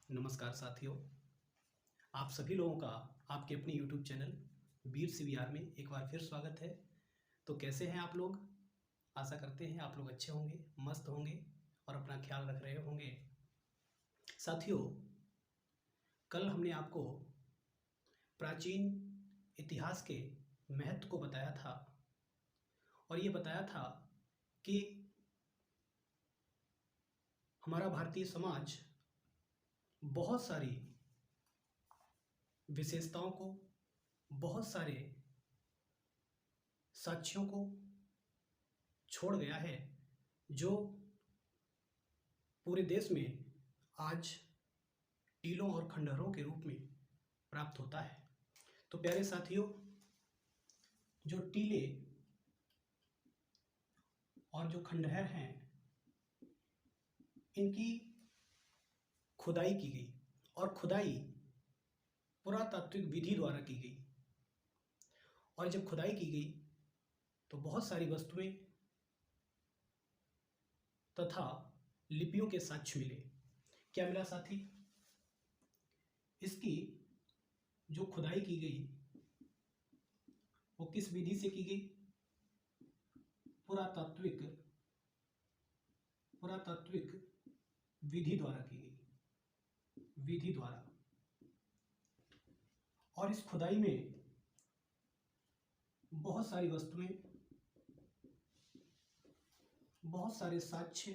नमस्कार साथियों, आप सभी लोगों का आपके अपने यूट्यूब चैनल वीर सीवीआर में एक बार फिर स्वागत है। तो कैसे हैं आप लोग? आशा करते हैं आप लोग अच्छे होंगे, मस्त होंगे और अपना ख्याल रख रहे होंगे। साथियों, कल हमने आपको प्राचीन इतिहास के महत्व को बताया था और ये बताया था कि हमारा भारतीय समाज बहुत सारी विशेषताओं को, बहुत सारे साक्ष्यों को छोड़ गया है जो पूरे देश में आज टीलों और खंडहरों के रूप में प्राप्त होता है। तो प्यारे साथियों, जो टीले और जो खंडहर हैं, इनकी खुदाई की गई और खुदाई पुरातात्विक विधि द्वारा की गई। और जब खुदाई की गई तो बहुत सारी वस्तुएं तथा लिपियों के साक्ष्य मिले। क्या मिला साथी? इसकी जो खुदाई की गई वो किस विधि से की गई? पुरातात्विक विधि द्वारा की गई, विधि द्वारा। और इस खुदाई में बहुत सारी वस्तुएं, बहुत सारे साक्ष्य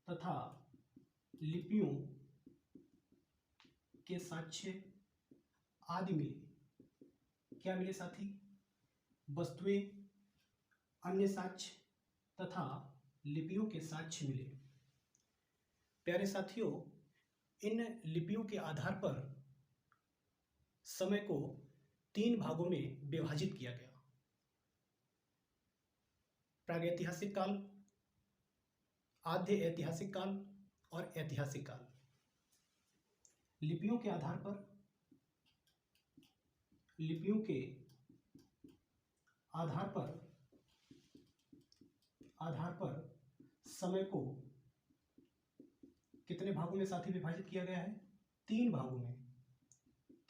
तथा लिपियों के साक्ष्य आदि मिले। क्या मिले साथी? वस्तुएं, अन्य साक्ष्य तथा लिपियों के साक्ष्य मिले। प्यारे साथियों, इन लिपियों के आधार पर समय को 3 भागों में विभाजित किया गया। प्रागैतिहासिक काल, आद्य ऐतिहासिक काल और ऐतिहासिक काल। लिपियों के आधार पर समय को कितने भागों में साथी विभाजित किया गया है? 3 भागों में।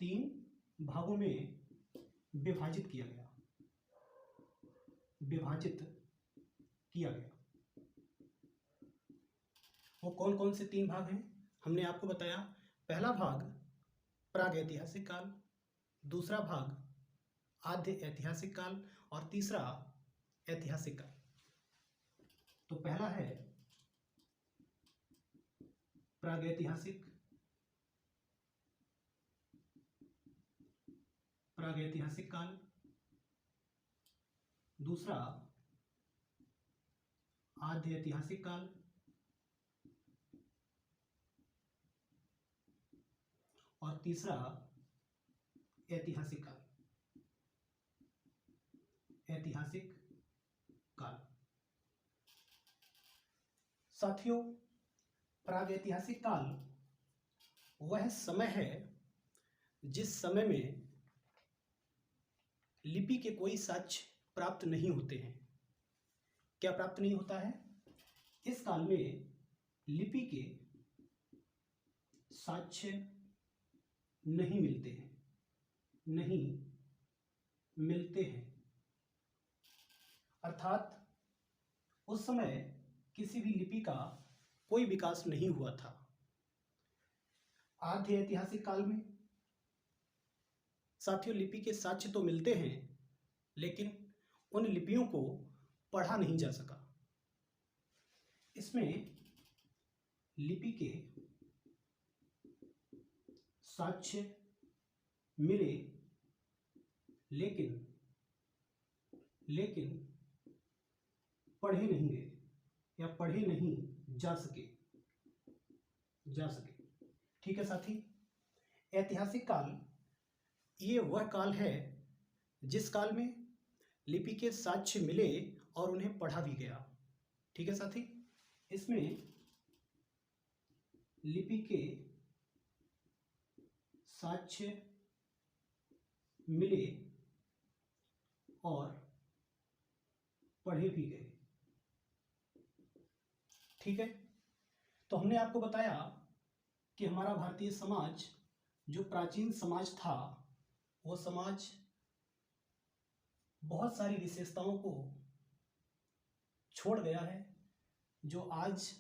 3 भागों में विभाजित किया गया। वो कौन कौन से 3 भाग हैं? हमने आपको बताया। पहला भाग प्रागैतिहासिक काल, दूसरा भाग आद्य ऐतिहासिक काल और तीसरा ऐतिहासिक काल। तो पहला है प्रागैतिहासिक काल, दूसरा आद्य ऐतिहासिक काल और तीसरा ऐतिहासिक काल। साथियों, प्रागैतिहासिक काल वह समय है जिस समय में लिपि के कोई साक्ष्य प्राप्त नहीं होते हैं। क्या प्राप्त नहीं होता है? इस काल में लिपि के साक्ष्य नहीं मिलते हैं। अर्थात उस समय किसी भी लिपि का कोई विकास नहीं हुआ था। आद्य ऐतिहासिक काल में साथियों लिपि के साक्ष्य तो मिलते हैं, लेकिन उन लिपियों को पढ़ा नहीं जा सका। इसमें लिपि के साक्ष्य मिले, लेकिन पढ़े नहीं गए या पढ़े नहीं जा सके। ठीक है साथी। ऐतिहासिक काल ये वह काल है जिस काल में लिपि के साक्ष्य मिले और उन्हें पढ़ा भी गया। ठीक है साथी। इसमें लिपि के साक्ष्य मिले और पढ़े भी गए। ठीक है। तो हमने आपको बताया कि हमारा भारतीय समाज जो प्राचीन समाज था, वो समाज बहुत सारी विशेषताओं को छोड़ गया है, जो आज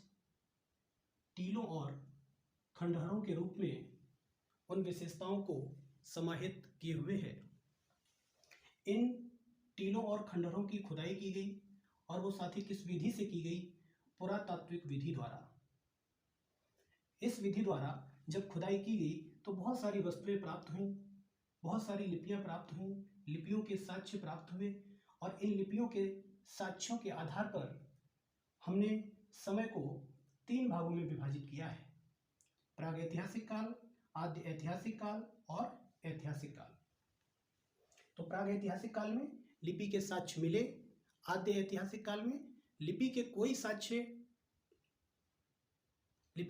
टीलों और खंडहरों के रूप में उन विशेषताओं को समाहित किए हुए है। इन टीलों और खंडहरों की खुदाई की गई और वो साथ ही किस विधि से की गई? पुरातात्विक विधि द्वारा। इस विधि द्वारा जब खुदाई की गई तो बहुत सारी वस्तुएं प्राप्त हुई, बहुत सारी लिपियां प्राप्त हुई, लिपियों के साक्ष्य प्राप्त हुए और इन लिपियों के साक्ष्यों के आधार पर हमने समय को 3 भागों में विभाजित किया है: प्रागैतिहासिक काल, आद्य ऐतिहासिक काल और ऐतिहासिक काल। तो प्रागैतिहासिक काल में लिपि के साक्ष्य मिले, आद्य ऐतिहासिक काल में लिपि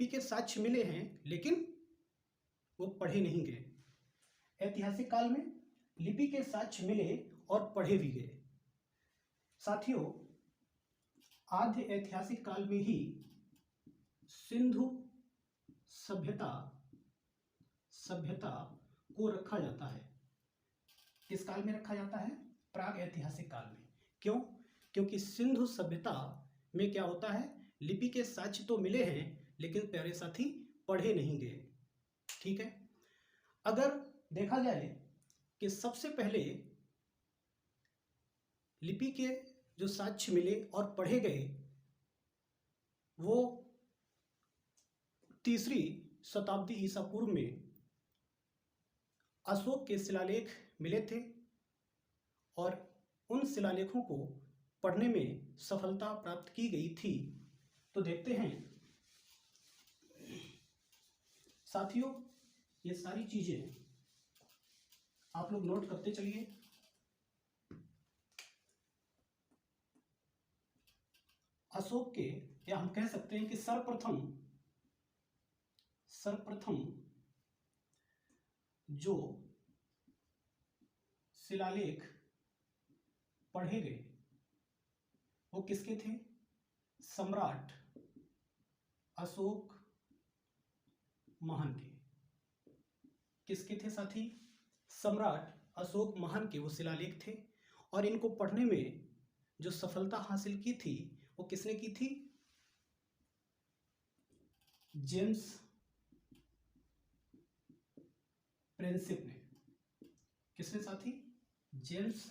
के साक्ष्य मिले हैं लेकिन वो पढ़े नहीं गए। ऐतिहासिक काल में लिपि के साक्ष्य मिले और पढ़े भी गए। साथियों, आद्य ऐतिहासिक काल में ही सिंधु सभ्यता को रखा जाता है। किस काल में रखा जाता है? प्राग ऐतिहासिक काल में। क्यों? क्योंकि सिंधु सभ्यता में क्या होता है, लिपि के साक्ष्य तो मिले हैं लेकिन प्यारे साथी पढ़े नहीं गए। ठीक है, अगर देखा जाए कि सबसे पहले लिपि के जो साक्ष्य मिले और पढ़े गए वो 3री शताब्दी ईसा पूर्व में अशोक के शिलालेख मिले थे और उन शिलालेखों को पढ़ने में सफलता प्राप्त की गई थी। तो देखते हैं साथियों, ये सारी चीजें आप लोग नोट करते चलिए। अशोक के, या हम कह सकते हैं कि सर्वप्रथम जो शिलालेख पढ़े गए वो किसके थे? सम्राट अशोक महान के। किसके थे साथी? सम्राट अशोक महान के वो शिलालेख थे और इनको पढ़ने में जो सफलता हासिल की थी वो किसने की थी? जेम्स प्रिंसिप ने। किसने साथी? जेम्स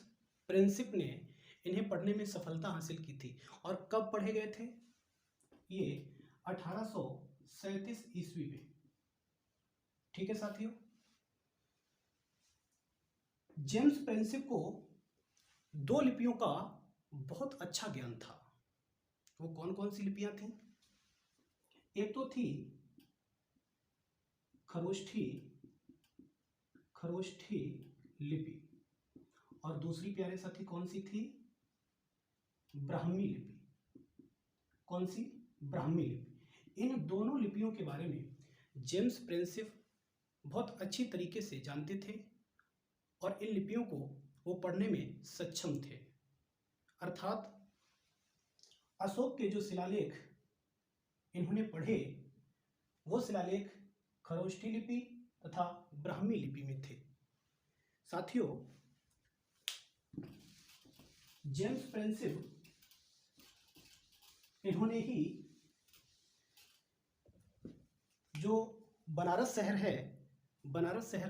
प्रिंसिप ने इन्हें पढ़ने में सफलता हासिल की थी। और कब पढ़े गए थे? ये 1837 ईस्वी में। ठीक है साथियों, जेम्स प्रिंसिप को 2 लिपियों का बहुत अच्छा ज्ञान था। वो कौन कौन सी लिपियां थी? एक तो थी खरोष्ठी लिपि और दूसरी प्यारे साथी कौन सी थी? ब्राह्मी लिपि। कौन सी? ब्राह्मी लिपि। इन दोनों लिपियों के बारे में जेम्स प्रिंसिप बहुत अच्छी तरीके से जानते थे और इन लिपियों को वो पढ़ने में सक्षम थे। अर्थात अशोक के जो शिलालेख इन्होंने पढ़े वो शिलालेख खरोष्ठी लिपि तथा ब्राह्मी लिपि में थे। साथियों, जेम्स प्रिंसिप इन्होंने ही जो बनारस शहर है, बनारस शहर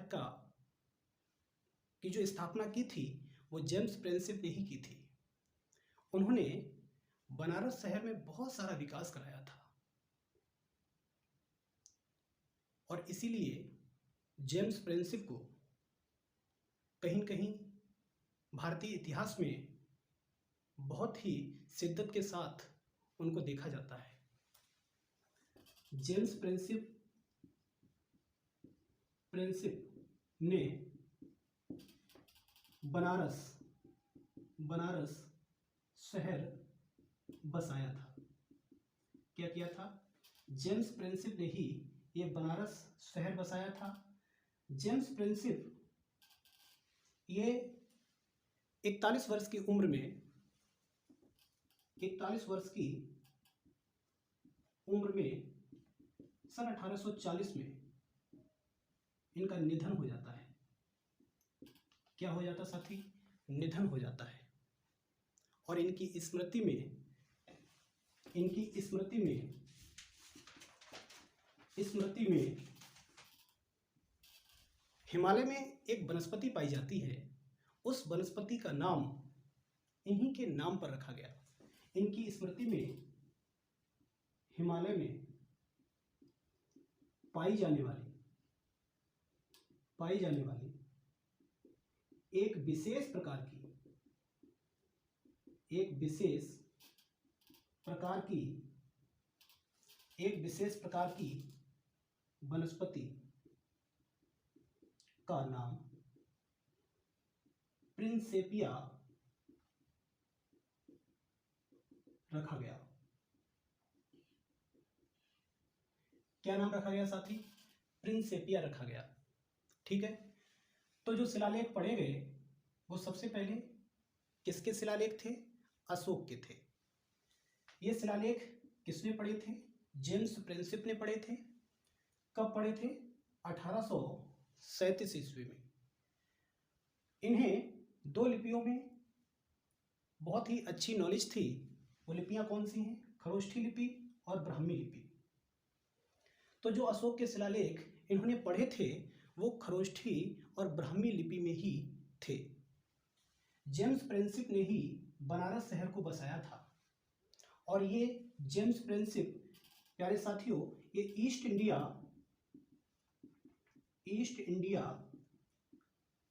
की जो स्थापना की थी वो जेम्स प्रिंसिप ने ही की थी। उन्होंने बनारस शहर में बहुत सारा विकास कराया था और इसीलिए जेम्स प्रिंसिप को कहीं कहीं भारतीय इतिहास में बहुत ही शिद्दत के साथ उनको देखा जाता है। जेम्स प्रिंसिप ने बनारस शहर बसाया था। क्या किया था? जेम्स प्रिंसिप ने ही ये बनारस शहर बसाया था। जेम्स प्रिंसिप ये 41 वर्ष की उम्र में 41 वर्ष की उम्र में सन 1840 में इनका निधन हो जाता है। क्या हो जाता साथी? निधन हो जाता है। और इनकी स्मृति में हिमालय में एक वनस्पति पाई जाती है। उस वनस्पति का नाम इन्हीं के नाम पर रखा गया। इनकी स्मृति में हिमालय में पाई जाने वाली एक विशेष प्रकार की वनस्पति का नाम प्रिंसेपिया रखा गया। क्या नाम रखा गया साथी? प्रिंसेपिया रखा गया। ठीक है। तो जो शिलालेख पढ़े गए वो सबसे पहले किसके शिलालेख थे? अशोक के थे। ये शिलालेख किसने पढ़े थे? जेम्स प्रिंसेप ने पढ़े थे। कब पढ़े थे? 1837 ईस्वी में। इन्हें दो लिपियों में बहुत ही अच्छी नॉलेज थी। वो लिपियां कौन सी हैं? खरोष्ठी लिपि और ब्राह्मी लिपि। तो जो अशोक के शिलालेख इन्होंने पढ़े थे वो खरोष्ठी और ब्राह्मी लिपि में ही थे। जेम्स प्रिंसेप ने ही बनारस शहर को बसाया था। और ये जेम्स प्रिंसेप, प्यारे साथियों, ये ईस्ट इंडिया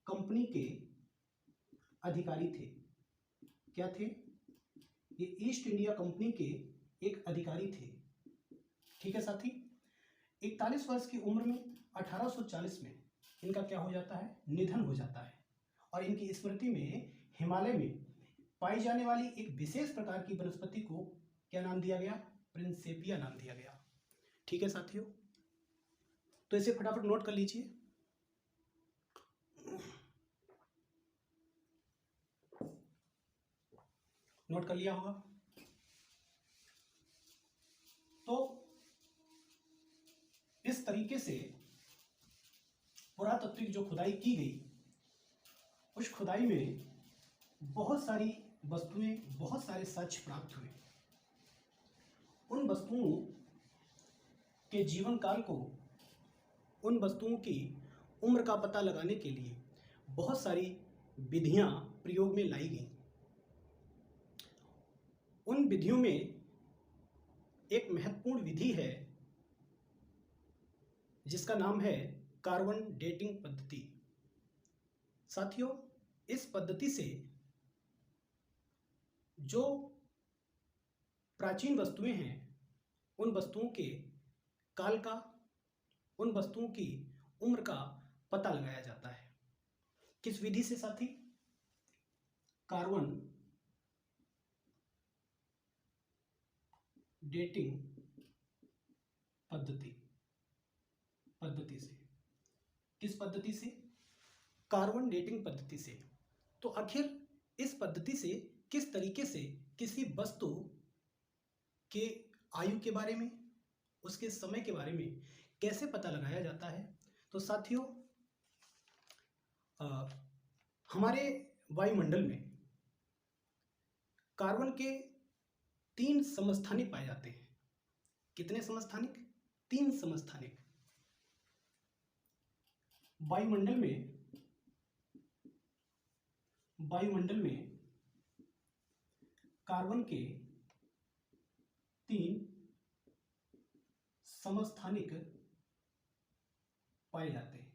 कंपनी के अधिकारी थे। क्या थे? ये ईस्ट इंडिया कंपनी के एक अधिकारी थे। ठीक है साथी। 41 वर्ष की उम्र में 1840 में इनका क्या हो जाता है? निधन हो जाता है। और इनकी स्मृति में हिमालय में पाई जाने वाली एक विशेष प्रकार की वनस्पति को क्या नाम दिया गया? प्रिंसेपिया नाम दिया गया। ठीक है साथियों। तो इसे फटाफट नोट कर लीजिए। नोट कर लिया होगा। तो इस तरीके से पुरातात्विक जो खुदाई की गई, उस खुदाई में बहुत सारी वस्तुएं, बहुत सारे साक्ष्य प्राप्त हुए। उन वस्तुओं के जीवन काल को, उन वस्तुओं की उम्र का पता लगाने के लिए बहुत सारी विधियां प्रयोग में लाई गई। उन विधियों में एक महत्वपूर्ण विधि है जिसका नाम है कार्बन डेटिंग पद्धति। साथियों, इस पद्धति से जो प्राचीन वस्तुएं हैं उन वस्तुओं के काल का, उन वस्तुओं की उम्र का पता लगाया जाता है। किस विधि से साथी? कार्बन डेटिंग पद्धति से। किस पद्धति से? कार्बन डेटिंग पद्धति से। तो आखिर इस पद्धति से किस तरीके से किसी वस्तु के आयु के बारे में, उसके समय के बारे में कैसे पता लगाया जाता है? तो साथियों, हमारे वायुमंडल में कार्बन के 3 समस्थानिक पाए जाते हैं। कितने समस्थानिक? 3 समस्थानिक। वायुमंडल में कार्बन के 3 समस्थानिक पाए जाते हैं।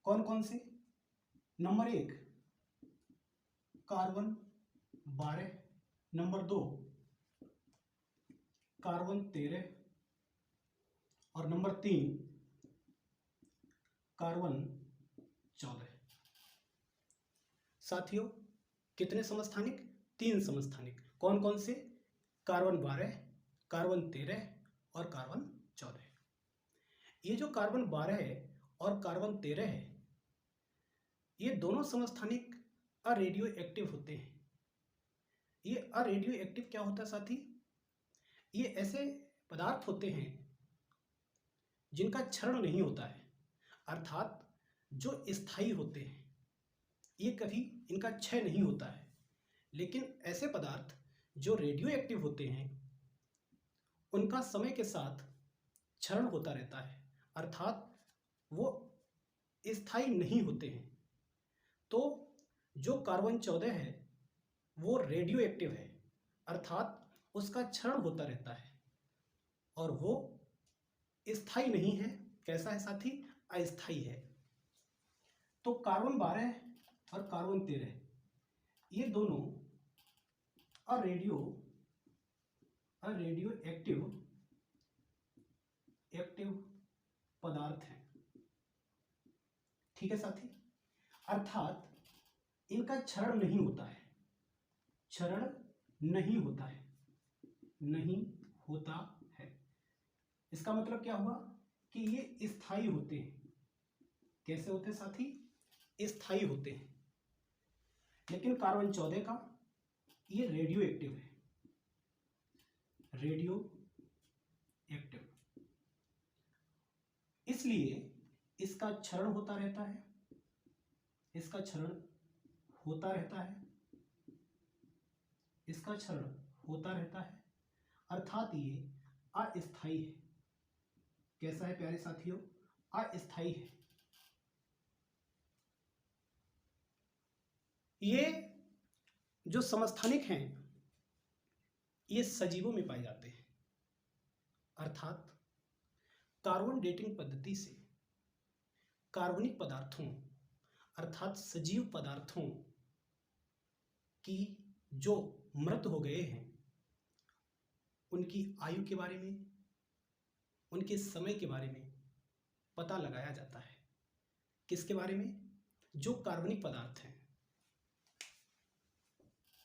कौन कौन से? नंबर 1 कार्बन 12, नंबर 2 कार्बन 13 और नंबर 3 कार्बन 14। साथियों, कितने समस्थानिक? 3 समस्थानिक। कौन कौन से? कार्बन 12, कार्बन 13 और कार्बन 14। ये जो कार्बन 12 और कार्बन 13 है, ये दोनों समस्थानिक अरेडियो एक्टिव होते हैं। ये अरेडियो एक्टिव क्या होता है साथी? ये ऐसे पदार्थ होते हैं जिनका क्षरण नहीं होता है, अर्थात जो स्थायी होते हैं, ये कभी इनका क्षय नहीं होता है। लेकिन ऐसे पदार्थ जो रेडियो एक्टिव होते हैं उनका समय के साथ क्षरण होता रहता है, अर्थात वो स्थायी नहीं होते हैं। तो जो कार्बन 14 है वो रेडियो एक्टिव है, अर्थात उसका क्षरण होता रहता है और वो स्थायी नहीं है। कैसा है साथी? अस्थायी है। तो कार्बन 12 और कार्बन 13 ये दोनों रेडियो एक्टिव पदार्थ हैं। ठीक है साथी, अर्थात इनका क्षरण नहीं होता है, नहीं होता है। इसका मतलब क्या हुआ कि ये स्थायी होते हैं। कैसे होते हैं साथी? स्थायी होते हैं। लेकिन कार्बन 14 का ये रेडियो एक्टिव है, इसलिए इसका क्षरण होता रहता है, अर्थात ये अस्थायी है। कैसा है प्यारे साथियों? अस्थायी है। ये जो समस्थानिक हैं ये सजीवों में पाए जाते हैं, अर्थात कार्बन डेटिंग पद्धति से कार्बनिक पदार्थों अर्थात सजीव पदार्थों की जो मृत हो गए हैं उनकी आयु के बारे में, उनके समय के बारे में पता लगाया जाता है। किसके बारे में? जो कार्बनिक पदार्थ हैं।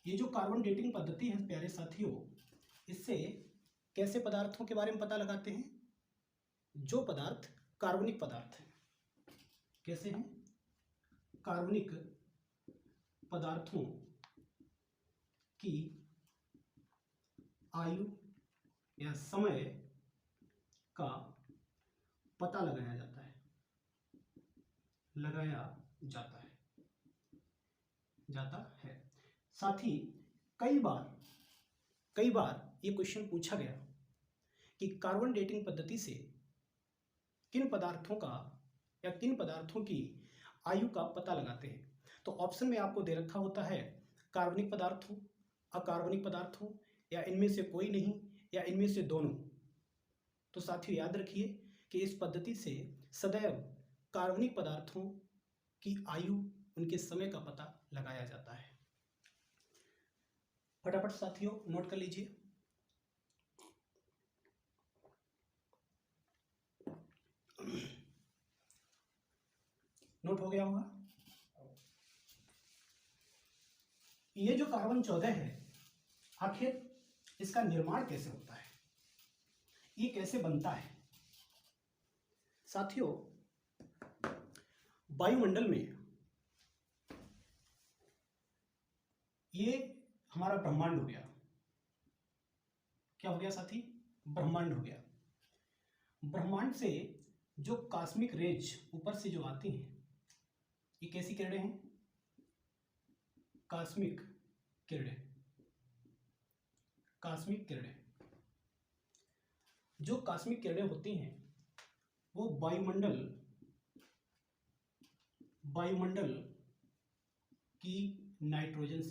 ये जो कार्बन डेटिंग पद्धति है प्यारे साथियों, इससे कैसे पदार्थों के बारे में पता लगाते हैं? जो पदार्थ कार्बनिक पदार्थ हैं। कैसे हैं? कार्बनिक पदार्थों की आयु या समय का पता लगाया जाता है, साथ ही कई बार ये क्वेश्चन पूछा गया कि कार्बन डेटिंग पद्धति से किन पदार्थों की आयु का पता लगाते हैं। तो ऑप्शन में आपको दे रखा होता है कार्बनिक पदार्थों, अकार्बनिक पदार्थों, या इनमें से कोई नहीं, या इनमें से दोनों। तो साथियों याद रखिए कि इस पद्धति से सदैव कार्बनिक पदार्थों की आयु, उनके समय का पता लगाया जाता है। फटाफट साथियों नोट कर लीजिए। नोट हो गया होगा। ये जो कार्बन 14 है, आखिर इसका निर्माण कैसे होता है, ये कैसे बनता है? साथियों, वायुमंडल में ये हमारा ब्रह्मांड हो गया। क्या हो गया साथी? ब्रह्मांड हो गया। ब्रह्मांड से जो कॉस्मिक रेज ऊपर से जो आती हैं, ये कैसी किरणें हैं? कॉस्मिक किरणें। जो कॉस्मिक किरणें होती हैं वो वायुमंडल की नाइट्रोजन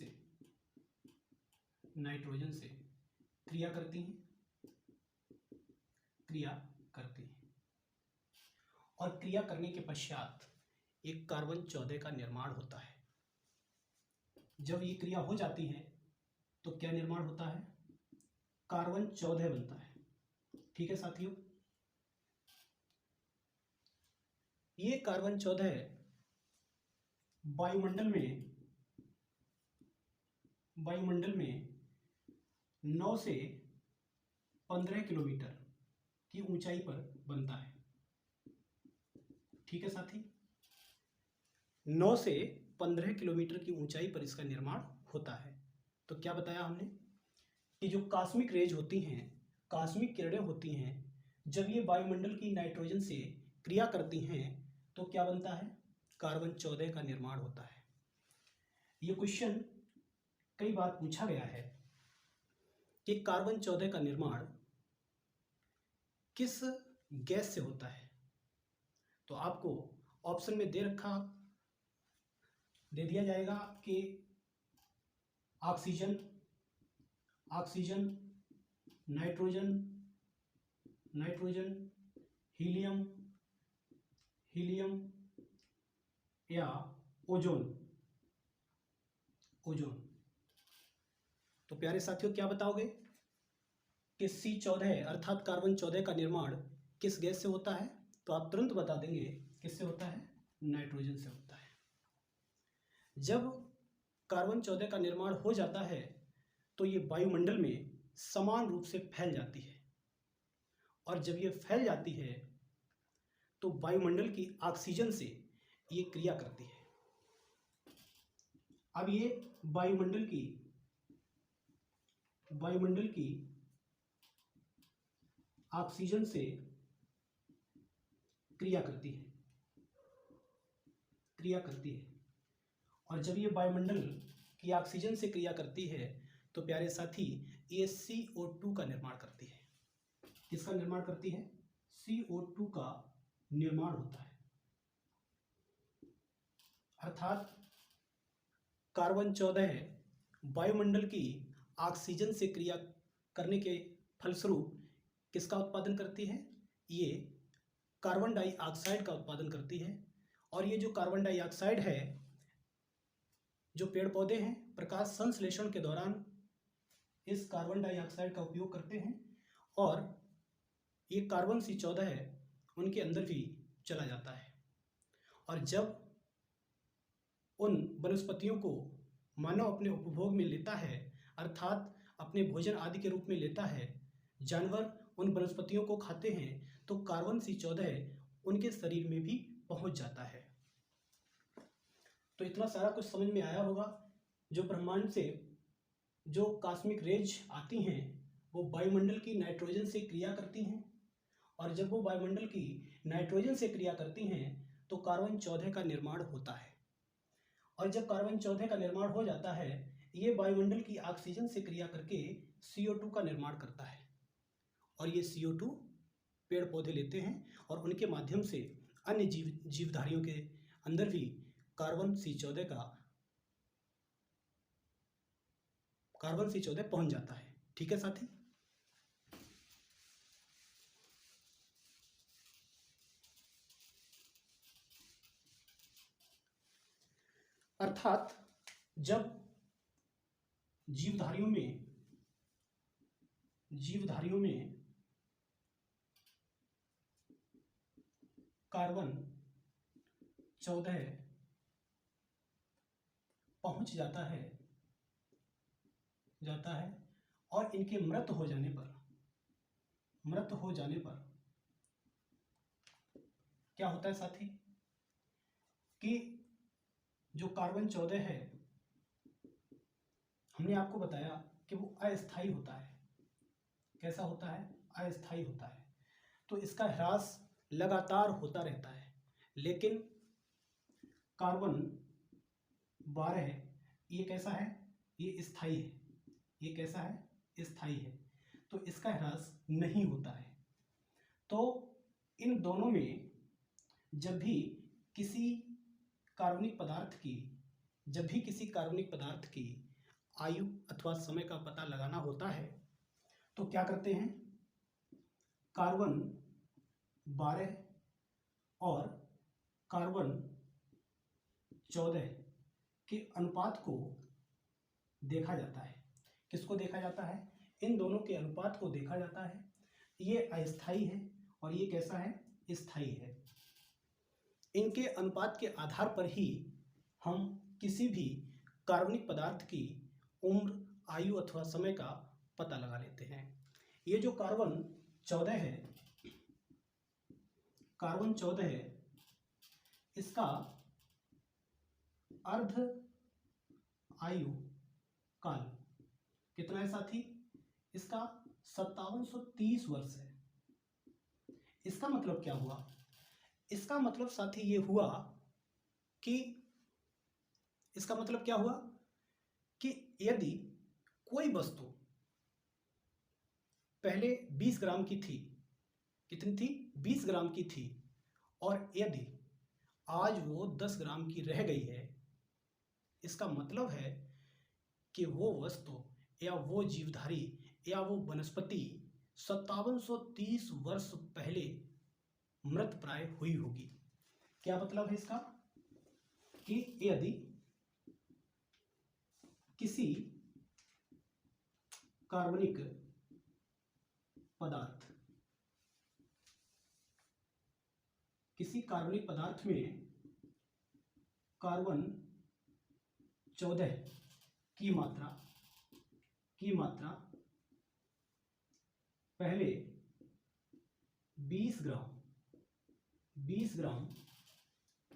से क्रिया करती हैं और क्रिया करने के पश्चात एक कार्बन 14 का निर्माण होता है। जब ये क्रिया हो जाती है तो क्या निर्माण होता है? कार्बन 14 बनता है। ठीक है साथियों, ये कार्बन 14 वायुमंडल में 9 से 15 किलोमीटर की ऊंचाई पर बनता है। ठीक है साथी, 9 से 15 किलोमीटर की ऊंचाई पर इसका निर्माण होता है। तो क्या बताया हमने कि जो कॉस्मिक रेज होती हैं कॉस्मिक किरणें होती हैं, जब ये वायुमंडल की नाइट्रोजन से क्रिया करती हैं तो क्या बनता है? कार्बन 14 का निर्माण होता है। ये क्वेश्चन कई बार पूछा गया है कि कार्बन 14 का निर्माण किस गैस से होता है। तो आपको ऑप्शन में दे दिया जाएगा कि ऑक्सीजन, नाइट्रोजन, हीलियम या ओजोन। तो प्यारे साथियों, क्या बताओगे कि C14 अर्थात कार्बन 14 का निर्माण किस गैस से होता है? तो आप तुरंत बता देंगे किससे होता है? नाइट्रोजन से होता है। जब कार्बन 14 का निर्माण हो जाता है तो ये वायुमंडल में समान रूप से फैल जाती है, और जब ये फैल जाती है तो वायुमंडल की ऑक्सीजन से ये क्रिया करती है। अब ये वायुमंडल की ऑक्सीजन से क्रिया करती है, और जब ये वायुमंडल की ऑक्सीजन से क्रिया करती है तो प्यारे साथी ये CO2 का निर्माण करती है। किसका निर्माण करती है? CO2 का निर्माण होता है। अर्थात कार्बन 14 वायुमंडल की ऑक्सीजन से क्रिया करने के फलस्वरूप किसका उत्पादन करती है? ये कार्बन डाइऑक्साइड का उत्पादन करती है। और ये जो कार्बन डाइऑक्साइड है, जो पेड़ पौधे हैं प्रकाश संश्लेषण के दौरान इस कार्बन डाइऑक्साइड का उपयोग करते हैं, और ये कार्बन C14 उनके अंदर भी चला जाता है। और जब उन वनस्पतियों को मानव अपने उपभोग में लेता है, अर्थात अपने भोजन आदि के रूप में लेता है, जानवर उन वनस्पतियों को खाते हैं, तो कार्बन C14 उनके शरीर में भी पहुंच जाता है। तो इतना सारा कुछ समझ में आया होगा। जो ब्रह्मांड से जो कॉस्मिक रेज आती हैं वो वायुमंडल की नाइट्रोजन से क्रिया करती हैं, और जब वो वायुमंडल की नाइट्रोजन से क्रिया करती हैं तो कार्बन 14 का निर्माण होता है। और जब कार्बन 14 का निर्माण हो जाता है, ये वायुमंडल की ऑक्सीजन से क्रिया करके CO2 का निर्माण करता है, और ये CO2 पेड़ पौधे लेते हैं, और उनके माध्यम से अन्य जीवधारियों के अंदर भी कार्बन C14 पहुंच जाता है। ठीक है साथी? अर्थात जब जीवधारियों में कार्बन 14 पहुंच जाता है और इनके मृत हो जाने पर क्या होता है साथी कि जो कार्बन 14 है, हमने आपको बताया कि वो अस्थायी होता है। कैसा होता है? अस्थायी होता है। तो इसका ह्रास लगातार होता रहता है, लेकिन कार्बन 12 ये कैसा है? ये स्थायी है। ये कैसा है? स्थायी है। तो इसका ह्रास नहीं होता है। तो इन दोनों में जब भी किसी कार्बनिक पदार्थ की आयु अथवा समय का पता लगाना होता है तो क्या करते हैं? कार्बन 12 और कार्बन 14 के अनुपात को देखा जाता है। किसको देखा जाता है? इन दोनों के अनुपात को देखा जाता है। ये अस्थायी है और ये कैसा है? स्थायी है। इनके अनुपात के आधार पर ही हम किसी भी कार्बनिक पदार्थ की उम्र, आयु अथवा समय का पता लगा लेते हैं। ये जो कार्बन 14 है, इसका अर्ध आयु काल कितना है साथी? इसका 5730 वर्ष है। इसका मतलब क्या हुआ? इसका मतलब साथी ये हुआ कि इसका मतलब क्या हुआ कि यदि कोई वस्तु पहले 20 ग्राम की थी, कितनी थी? 20 ग्राम की थी, और यदि आज वो 10 ग्राम की रह गई है, इसका मतलब है कि वो वस्तु या वो जीवधारी या वो वनस्पति 5730 वर्ष पहले मृत प्राय हुई होगी। क्या मतलब है इसका? कि यदि किसी कार्बनिक पदार्थ में कार्बन 14 की मात्रा पहले 20 ग्राम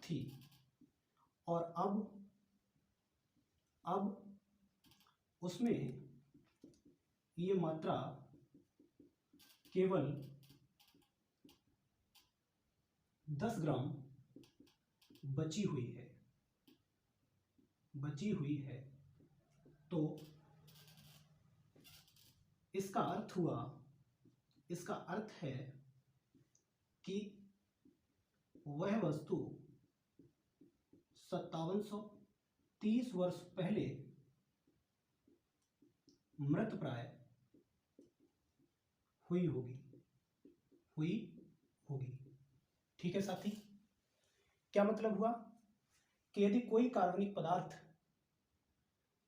थी, और अब उसमें ये मात्रा केवल 10 ग्राम बची हुई है, तो इसका अर्थ है कि वह वस्तु 5730 वर्ष पहले मृत प्राय हुई होगी। ठीक है साथी? क्या मतलब हुआ कि यदि कोई कार्बनिक पदार्थ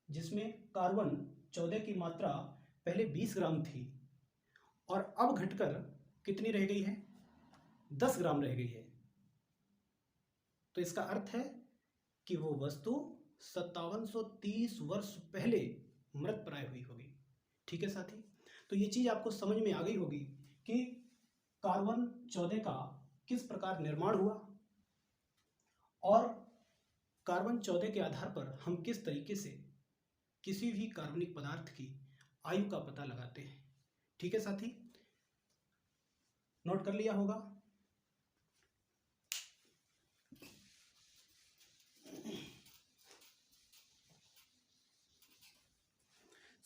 जिसमें कार्बन 14 की मात्रा पहले 20 ग्राम थी और अब घटकर कितनी रह गई है? 10 ग्राम रह गई है, तो इसका अर्थ है कि वो वस्तु 5730 वर्ष पहले मृत प्राय हुई होगी। ठीक है साथी? तो ये चीज आपको समझ में आ गई होगी कि कार्बन 14 का किस प्रकार निर्माण हुआ और कार्बन 14 के आधार पर हम किस तरीके से किसी भी कार्बनिक पदार्थ की आयु का पता लगाते हैं। ठीक है साथी? नोट कर लिया होगा।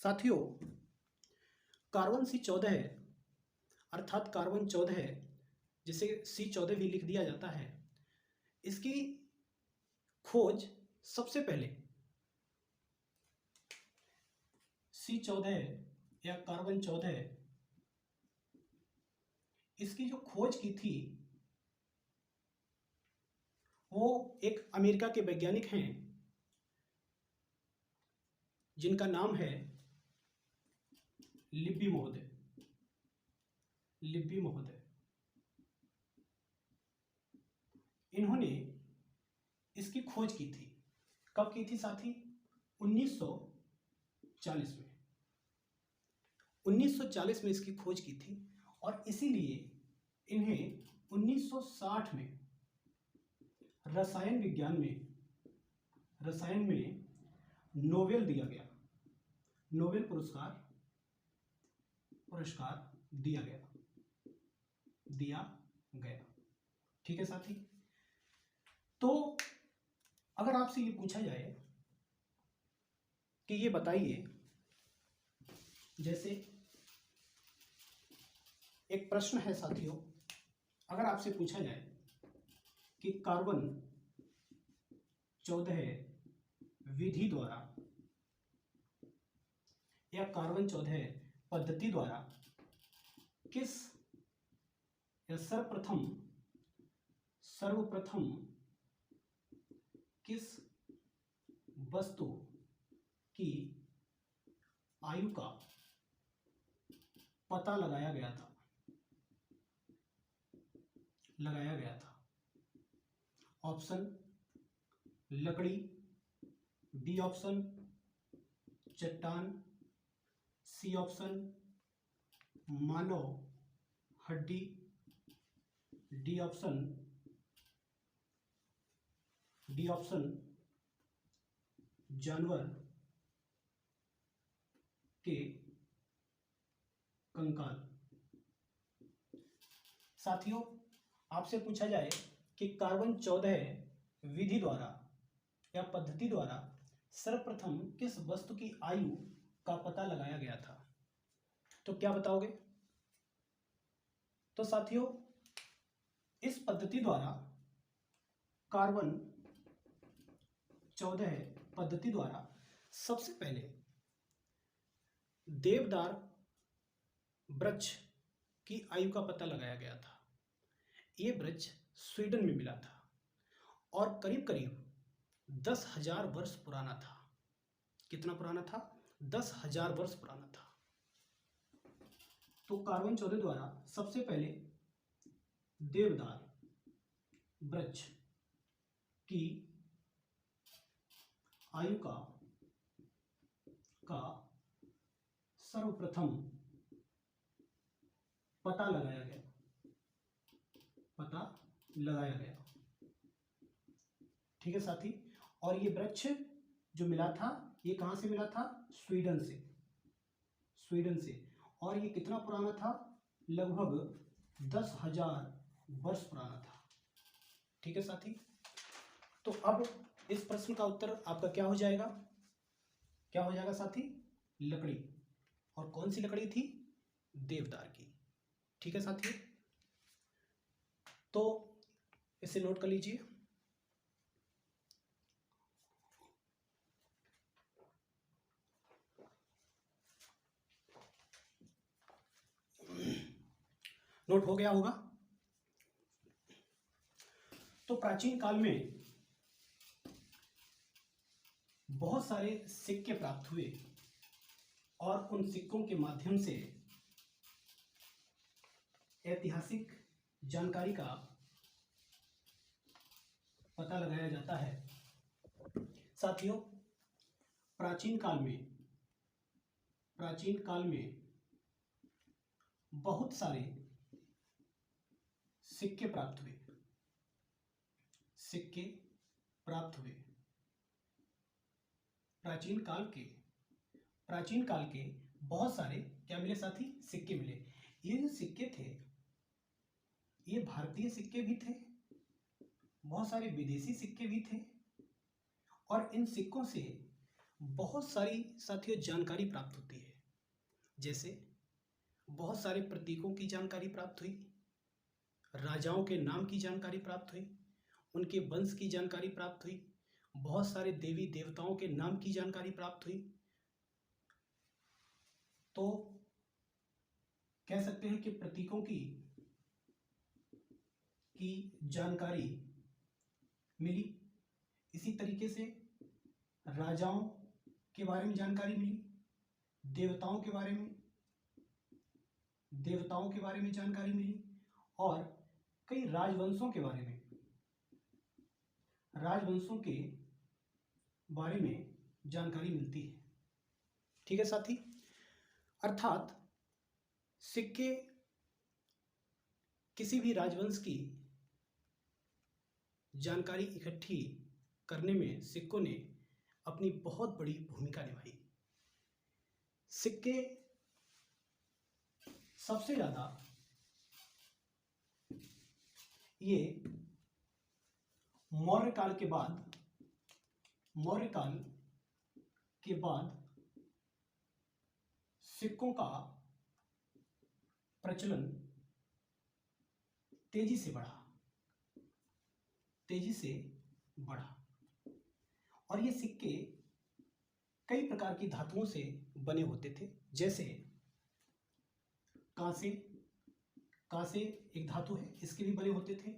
साथियों, कार्बन C14 अर्थात कार्बन 14, जिसे C14 भी लिख दिया जाता है, इसकी खोज सबसे पहले C14 या कार्बन 14, इसकी जो खोज की थी वो एक अमेरिका के वैज्ञानिक हैं जिनका नाम है लिब्बी महोदय। इन्होंने इसकी खोज की थी। कब की थी साथी? 1940 में। 1940 में इसकी खोज की थी, और इसीलिए इन्हें 1960 में रसायन में नोबेल दिया गया, नोबेल पुरस्कार दिया गया। ठीक है साथी? तो अगर आपसे ये पूछा जाए कि ये बताइए, जैसे एक प्रश्न है साथियों, अगर आपसे पूछा जाए कि कार्बन 14 विधि द्वारा या कार्बन 14 पद्धति द्वारा किस या सर्वप्रथम किस वस्तु की आयु का पता लगाया गया था? ऑप्शन लकड़ी, बी ऑप्शन चट्टान, सी ऑप्शन मानव हड्डी, डी ऑप्शन जानवर के कंकाल। साथियों, आपसे पूछा जाए कि कार्बन 14 विधि द्वारा या पद्धति द्वारा सर्वप्रथम किस वस्तु की आयु का पता लगाया गया था, तो क्या बताओगे? तो साथियों, इस पद्धति द्वारा कार्बन 14 पद्धति द्वारा सबसे पहले देवदार वृक्ष की आयु का पता लगाया गया था। ये वृक्ष स्वीडन में मिला था और करीब करीब 10,000 वर्ष पुराना था। कितना पुराना था? 10,000 वर्ष पुराना था। तो कार्बन 14 द्वारा सबसे पहले देवदार वृक्ष की आयु का सर्वप्रथम पता लगाया गया। ठीक है साथी। और ये वृक्ष जो मिला था, ये कहां से मिला था? स्वीडन से। और ये कितना पुराना था? लगभग 10,000 वर्ष पुराना था। ठीक है साथी। तो अब इस प्रश्न का उत्तर आपका क्या हो जाएगा? साथी? लकड़ी। और कौन सी लकड़ी थी? देवदार की। ठीक है साथियों, तो इसे नोट कर लीजिए। नोट हो गया होगा। तो प्राचीन काल में बहुत सारे सिक्के प्राप्त हुए और उन सिक्कों के माध्यम से ऐतिहासिक जानकारी का पता लगाया जाता है। साथियों, प्राचीन काल में बहुत सारे सिक्के प्राप्त हुए। प्राचीन काल के बहुत सारे क्या मिले साथी? सिक्के मिले। ये जो सिक्के थे, ये भारतीय सिक्के भी थे, बहुत सारे विदेशी सिक्के भी थे, और इन सिक्कों से बहुत सारी साथियों जानकारी प्राप्त होती है। जैसे बहुत सारे प्रतीकों की जानकारी प्राप्त हुई, राजाओं के नाम की जानकारी प्राप्त हुई, उनके वंश की जानकारी प्राप्त हुई, बहुत सारे देवी देवताओं के नाम की जानकारी प्राप्त हुई। तो कह सकते हैं कि प्रतीकों की जानकारी मिली। इसी तरीके से राजाओं के बारे में जानकारी मिली, देवताओं के बारे में जानकारी मिली, और कई राजवंशों के बारे में जानकारी मिलती है। ठीक है साथी। अर्थात सिक्के किसी भी राजवंश की जानकारी इकट्ठी करने में सिक्कों ने अपनी बहुत बड़ी भूमिका निभाई। सिक्के सबसे ज्यादा ये मौर्य काल के बाद सिक्कों का प्रचलन तेजी से बढ़ा। और ये सिक्के कई प्रकार की धातुओं से बने होते थे। जैसे कांसे एक धातु है, इसके भी बने होते थे।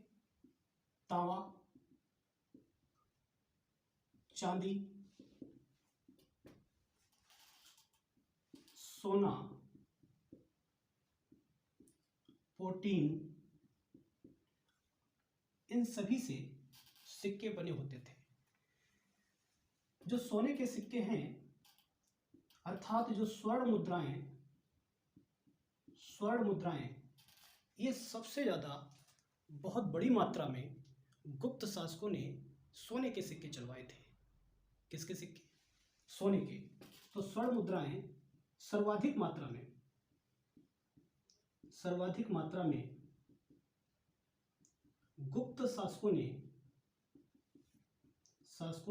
तांबा, चांदी, सोना, प्रोटीन, इन सभी से सिक्के बने होते थे। जो सोने के सिक्के हैं, अर्थात जो स्वर्ण मुद्राएं, ये सबसे ज्यादा बहुत बड़ी मात्रा में गुप्त शासकों ने सोने के सिक्के चलवाए थे। किसके सिक्के? सोने के। तो स्वर्ण मुद्राएं सर्वाधिक मात्रा में सर्वाधिक मात्रा में गुप्त शासकों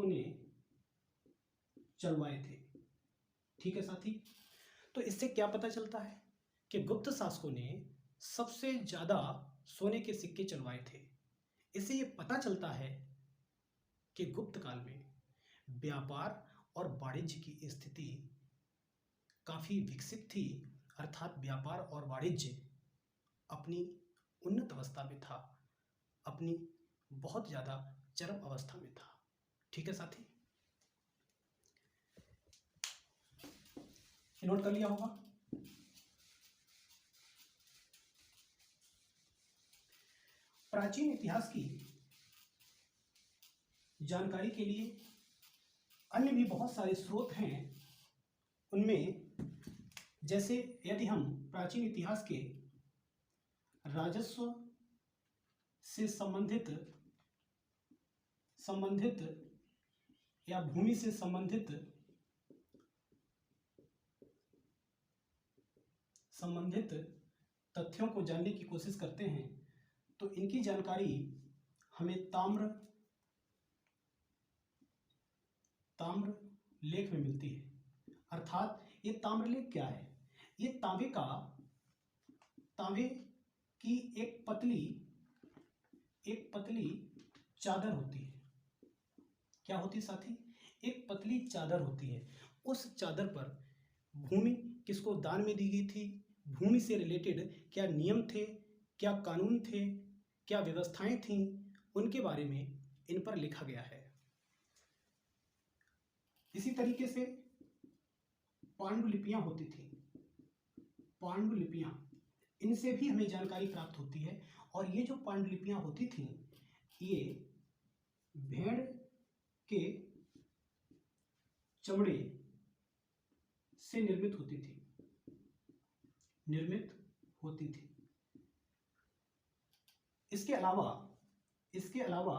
ने चलवाए थे। ठीक है साथी, तो इससे क्या पता चलता है कि गुप्त शासकों ने सबसे ज्यादा सोने के सिक्के चलवाए थे। इससे ये पता चलता है कि गुप्त काल में व्यापार और वाणिज्य की स्थिति काफी विकसित थी, अर्थात व्यापार और वाणिज्य अपनी उन्नत अवस्था में था, अपनी बहुत ज्यादा चरम अवस्था में था। ठीक है साथी, नोट कर लिया होगा। प्राचीन इतिहास की जानकारी के लिए अन्य भी बहुत सारे स्रोत हैं। उनमें जैसे यदि हम प्राचीन इतिहास के राजस्व से संबंधित या भूमि से संबंधित तथ्यों को जानने की कोशिश करते हैं तो इनकी जानकारी हमें ताम्र लेख में मिलती है। अर्थात ये ताम्र लेख क्या है? ये तांबे की एक पतली चादर होती है। क्या होती है साथी? एक पतली चादर होती है। उस चादर पर भूमि किसको दान में दी गई थी, भूमि से रिलेटेड क्या नियम थे, क्या कानून थे, क्या व्यवस्थाएं थीं, उनके बारे में इन पर लिखा गया है। इसी तरीके से पांडुलिपियां होती थी। पांडुलिपियां, इनसे भी हमें जानकारी प्राप्त होती है। और ये जो पांडुलिपियां होती थी ये भेड़ के चमड़े से निर्मित होती थी। इसके अलावा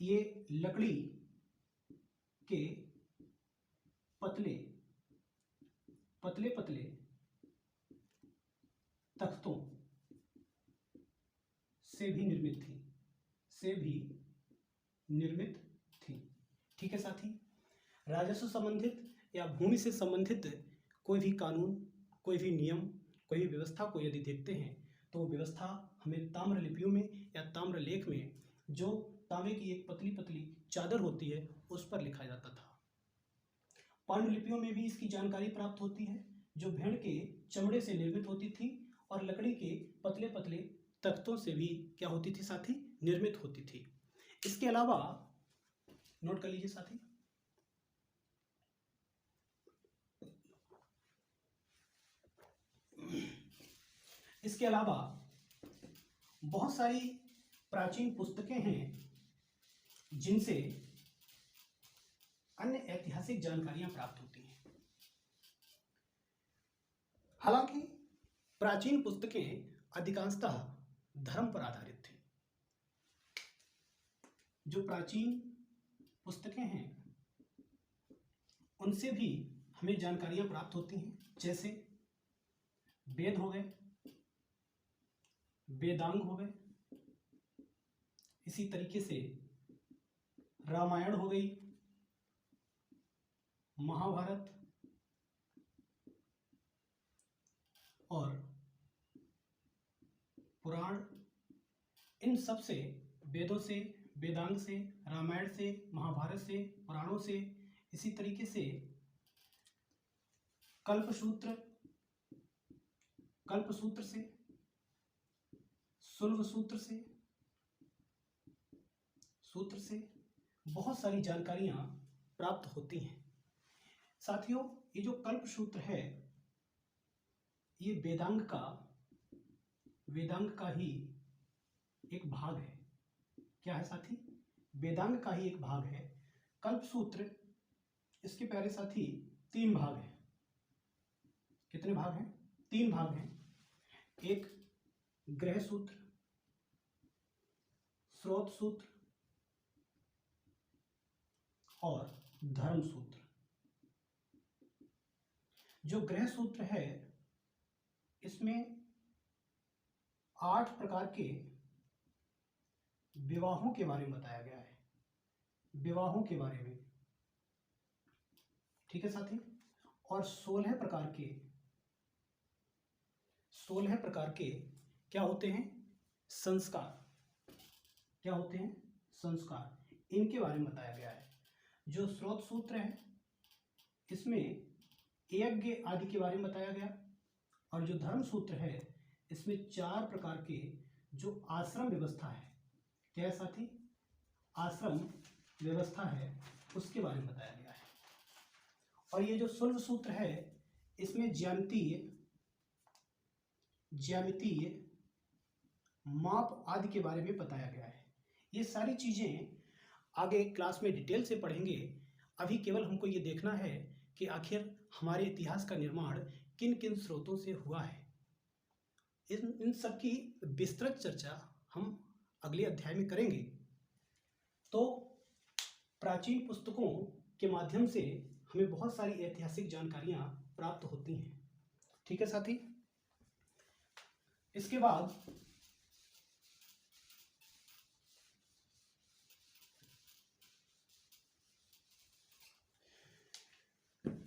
ये लकड़ी के पतले तख्तों से भी निर्मित थी। ठीक है साथी, राजस्व संबंधित या भूमि से संबंधित कोई भी कानून, कोई भी नियम, कोई भी व्यवस्था को यदि देखते हैं तो वो व्यवस्था हमें ताम्र लिपियों में या ताम्र लेख में जो तांबे की एक पतली चादर होती है उस पर लिखा जाता था। पांडुलिपियों में भी इसकी जानकारी प्राप्त होती है जो भेड़ के चमड़े से निर्मित होती थी और लकड़ी के पतले तख्तों से भी क्या होती थी साथी? निर्मित होती थी। इसके अलावा नोट कर लीजिए साथी, इसके अलावा बहुत सारी प्राचीन पुस्तकें हैं जिनसे अन्य ऐतिहासिक जानकारियां प्राप्त होती हैं। हालांकि प्राचीन पुस्तकें अधिकांशतः धर्म पर आधारित थी। जो प्राचीन पुस्तकें हैं उनसे भी हमें जानकारियां प्राप्त होती हैं, जैसे वेद हो गए, वेदांग हो गए, इसी तरीके से रामायण हो गई, महाभारत और पुराण। इन सब से, वेदों से, वेदांग से, रामायण से, महाभारत से, पुराणों से, इसी तरीके से कल्पसूत्र से, सुल्व सूत्र से बहुत सारी जानकारियां प्राप्त होती हैं। साथियों, ये जो कल्पसूत्र है ये वेदांग का ही एक भाग है। क्या है साथी? वेदांग का ही एक भाग है। कल्पसूत्र, इसके प्यारे साथी 3 भाग हैं। कितने भाग हैं? 3 भाग हैं। एक ग्रह सूत्र, स्रोत सूत्र और धर्म सूत्र। जो ग्रह सूत्र है इसमें 8 प्रकार के विवाहों के बारे में बताया गया है, विवाहों के बारे में, ठीक है साथी। और 16 प्रकार के क्या होते हैं, संस्कार, क्या होते हैं, संस्कार, इनके बारे में बताया गया है। जो स्रोत सूत्र है इसमें यज्ञ आदि के बारे में बताया गया, और जो धर्म सूत्र है इसमें 4 प्रकार के जो आश्रम व्यवस्था है, क्या है साथी, आश्रम व्यवस्था है, उसके बारे में बताया गया है। और ये जो शुल्ब सूत्र है इसमें ज्यामितीय माप आदि के बारे में बताया गया है। ये सारी चीजें आगे क्लास में डिटेल से पढ़ेंगे। अभी केवल हमको ये देखना है कि आखिर हमारे इतिहास का निर्माण किन किन स्रोतों से हुआ है। इन सब की विस्तृत चर्चा हम अगले अध्याय में करेंगे। तो प्राचीन पुस्तकों के माध्यम से हमें बहुत सारी ऐतिहासिक जानकारियां प्राप्त होती हैं, ठीक है साथी। इसके बाद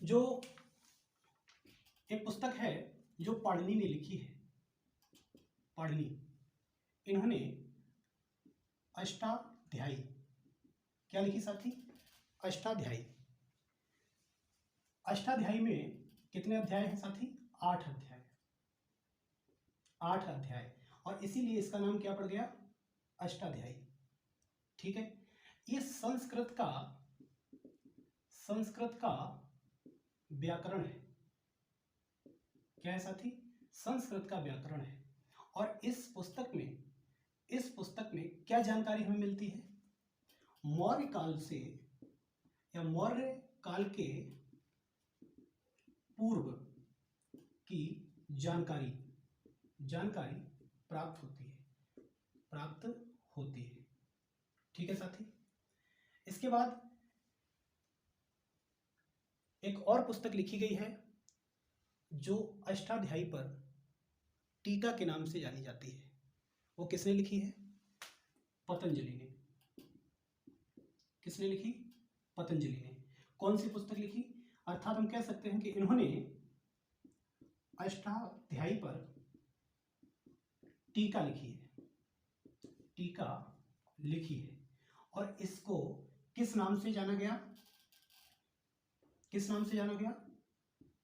जो एक पुस्तक है जो पाणिनि ने लिखी है, पाणिनि, इन्होंने अष्टाध्यायी, क्या लिखी साथी, अष्टाध्यायी। अष्टाध्यायी में कितने अध्याय हैं साथी, 8 अध्याय, 8 अध्याय, और इसीलिए इसका नाम क्या पड़ गया, अष्टाध्यायी, ठीक है। ये संस्कृत का व्याकरण है, क्या है साथी, संस्कृत का व्याकरण है। और इस पुस्तक में क्या जानकारी हमें मिलती है, मौर्य काल से या मौर्य काल के पूर्व की जानकारी प्राप्त होती है, ठीक है साथी। इसके बाद एक और पुस्तक लिखी गई है जो अष्टाध्यायी पर टीका के नाम से जानी जाती है। वो किसने लिखी है, पतंजलि ने। किसने लिखी, पतंजलि ने। कौन सी पुस्तक लिखी, अर्थात हम कह सकते हैं कि इन्होंने अष्टाध्यायी पर टीका लिखी है, और इसको किस नाम से जाना गया,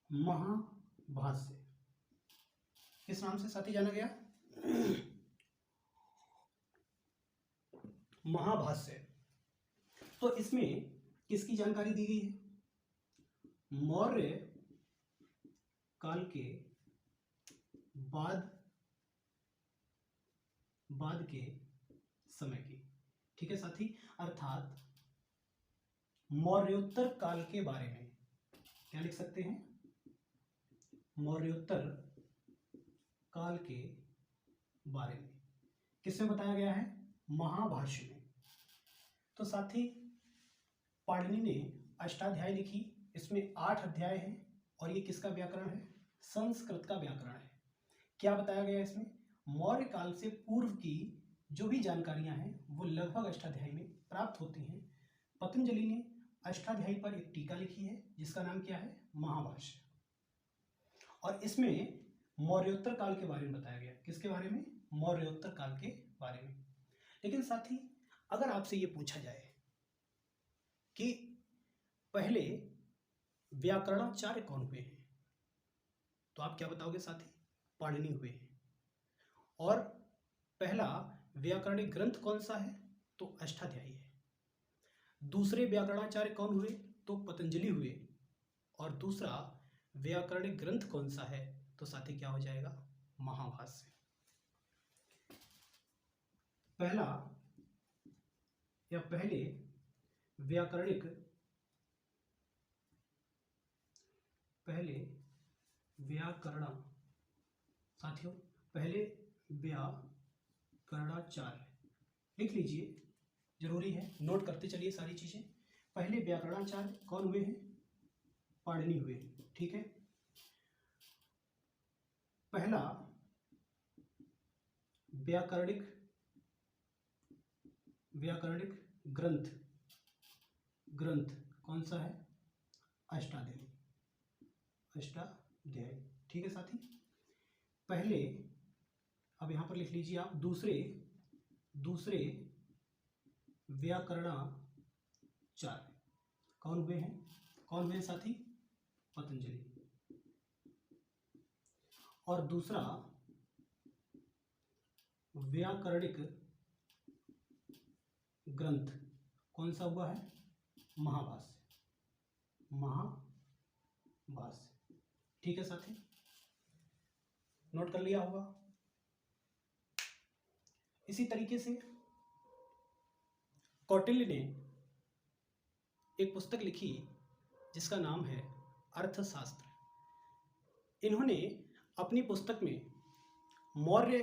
महाभाष्य। किस नाम से साथी जाना गया, महाभाष्य। तो इसमें किसकी जानकारी दी गई है, मौर्य काल के बाद के समय की, ठीक है साथी। अर्थात मौर्योत्तर काल के बारे में क्या लिख सकते हैं, मौर्योत्तर काल के बारे में किसमें बताया गया है, महाभाष्य में। तो साथी पाणिनि ने अष्टाध्यायी लिखी, इसमें 8 अध्याय हैं, और ये किसका व्याकरण है, संस्कृत का व्याकरण है। क्या बताया गया इसमें, मौर्य काल से पूर्व की जो भी जानकारियां हैं वो लगभग अष्टाध्यायी में प्राप्त होती हैं। पतंजलि ने अष्टाध्यायी पर एक टीका लिखी है जिसका नाम क्या है, महाभाष्य, और इसमें मौर्योत्तर काल के बारे में बताया गया। किसके बारे में, मौर्योत्तर काल के बारे में। लेकिन साथी अगर आपसे ये पूछा जाए कि पहले व्याकरणाचार्य कौन हुए हैं, तो आप क्या बताओगे साथी, पाणिनि हुए हैं। और पहला व्याकरणिक ग्रंथ कौन सा है, तो अष्टाध्यायी है। दूसरे व्याकरणाचार्य कौन हुए, तो पतंजलि हुए। और दूसरा व्याकरणिक ग्रंथ कौन सा है, तो साथी क्या हो जाएगा, महाभाष्य। पहले व्याकरण साथियों, पहले व्याकरणाचार्य लिख लीजिए, जरूरी है, नोट करते चलिए सारी चीजें। पहले व्याकरणाचार्य कौन हुए हैं, पाणिनि हुए, ठीक है। पहला व्याकरणिक ग्रंथ कौन सा है? अष्टाध्यायी। ठीक है साथी। पहले अब यहां पर लिख लीजिए आप दूसरे व्याकरणाचार्य कौन हुए हैं साथी? पतंजलि। और दूसरा व्याकरणिक ग्रंथ कौन सा हुआ है? महाभाष्य। ठीक है साथी, नोट कर लिया होगा। इसी तरीके से कौटिल्य ने एक पुस्तक लिखी जिसका नाम है अर्थशास्त्र। इन्होंने अपनी पुस्तक में मौर्य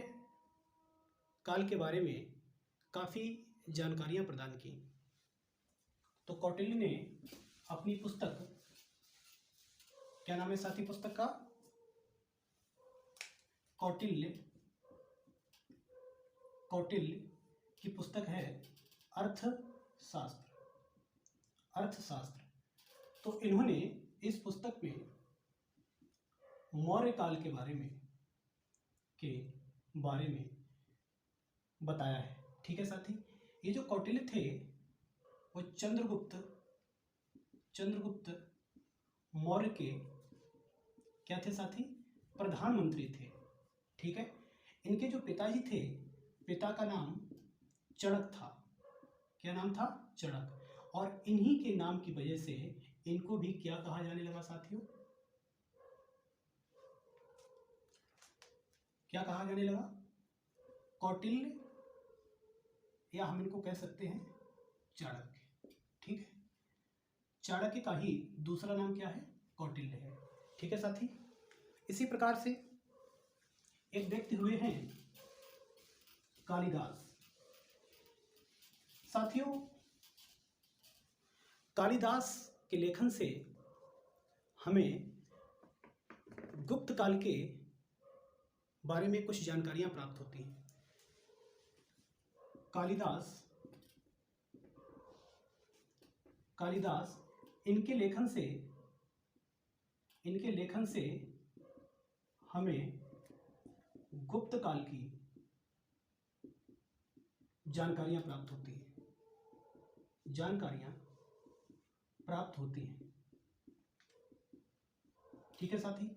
काल के बारे में काफ़ी जानकारियां प्रदान की। तो कौटिल्य ने अपनी पुस्तक, क्या नाम है साथी पुस्तक का? कौटिल्य की पुस्तक है अर्थशास्त्र। तो इन्होंने इस पुस्तक में मौर्य काल के बारे में बताया है। ठीक है साथी। ये जो कौटिल्य थे वो चंद्रगुप्त मौर्य के क्या थे साथी? प्रधानमंत्री थे। ठीक है। इनके जो पिताजी थे, पिता का नाम चणक था। क्या नाम था? चणक। और इन्हीं के नाम की वजह से इनको भी क्या कहा जाने लगा साथियों? क्या कहा जाने लगा? कौटिल्य, या हम इनको कह सकते हैं चाणक्य। ठीक है। चाणक्य का ही दूसरा नाम क्या है? कौटिल्य है। ठीक है साथी। इसी प्रकार से एक व्यक्ति हुए हैं कालिदास। साथियों, कालिदास के लेखन से हमें गुप्त काल के बारे में कुछ जानकारियां प्राप्त होती हैं। कालिदास इनके लेखन से हमें गुप्त काल की जानकारियां प्राप्त होती हैं। ठीक है साथी।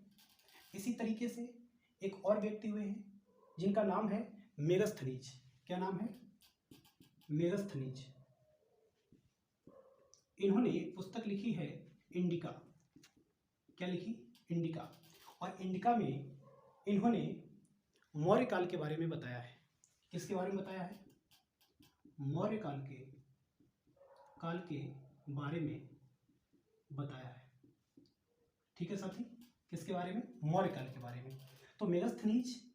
इसी तरीके से एक और व्यक्ति हुए हैं जिनका नाम है मेगस्थनीज। क्या नाम है? मेगस्थनीज। इन्होंने एक पुस्तक लिखी है इंडिका। क्या लिखी? इंडिका। और इंडिका में इन्होंने मौर्य काल के बारे में बताया है। किसके बारे में बताया है? मौर्य काल के बारे में बताया है। ठीक है साथी। किसके बारे में? मौर्य काल के बारे में। तो मेगस्थनीज